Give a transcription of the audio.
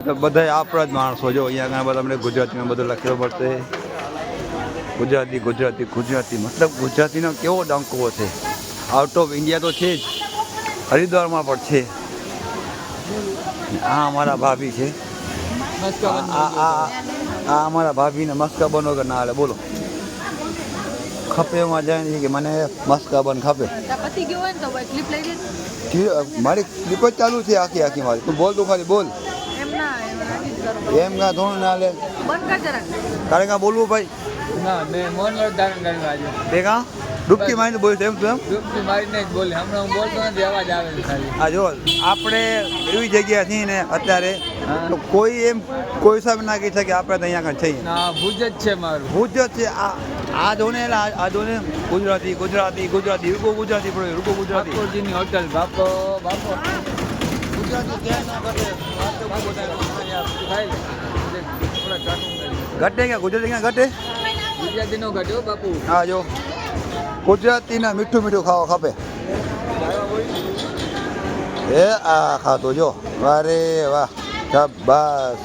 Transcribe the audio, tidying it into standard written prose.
તો બધા આપણા જ માણસો જો અહીંયા ઘણા બધા અમને ગુજરાતીમાં બધું લખેલું પડશે. ગુજરાતી ગુજરાતી ગુજરાતી મતલબ ગુજરાતીનો કેવો ડંકો છે. આઉટ ઓફ ઇન્ડિયા તો છે જ, હરિદ્વારમાં પણ છે. આ અમારા ભાભી છે. આ અમારા ભાભીને મસ્કા બનો કે ના હાલે બોલો. ખપે એમાં જાય છે કે મને મસ્કા બન ખપે. મારી ક્લિપ જ ચાલુ છે આખી આખી મારી. તું બોલ, તું ખાલી બોલ. એમ કાં થોડું ના લે તારે કાં બોલવું ભાઈ? ના મેં મોન ધારણ કર્યું આજે. તે કાં ડૂબકી મારીને બોલ એમ તું એમ? ડૂબકી મારીને જ બોલી. હમણાં હું બોલતો નથી, અવાજ આવે છે ખાલી. હા જો આપણે એવી જગ્યા છીએ ને અત્યારે તો કોઈ એમ કોઈ સાહેબ ના કહી શકે આપણે તો અહીંયા કાંઈ છીએ. ના ભુજ જ છે મારું. ભુજ જ છે. આ જો ને આ જો ને ગુજરાતી ગુજરાતી ગુજરાતી રૂકો ગુજરાતી પડે રૂકો ગુજરાતી. બાપુજીની હોટલ બાપો બાપો ગુજરાતી ક્યાં ના ઘટે ઘટે ક્યાં ગુજરાતી ક્યાં ઘટે? ગુજરાતીનો ઘટ્યો બાપુ. હા જો ગુજરાતીના મીઠું મીઠું ખાવા ખપે. એ આ ખાતો જો વારે વાહ શાબાશ.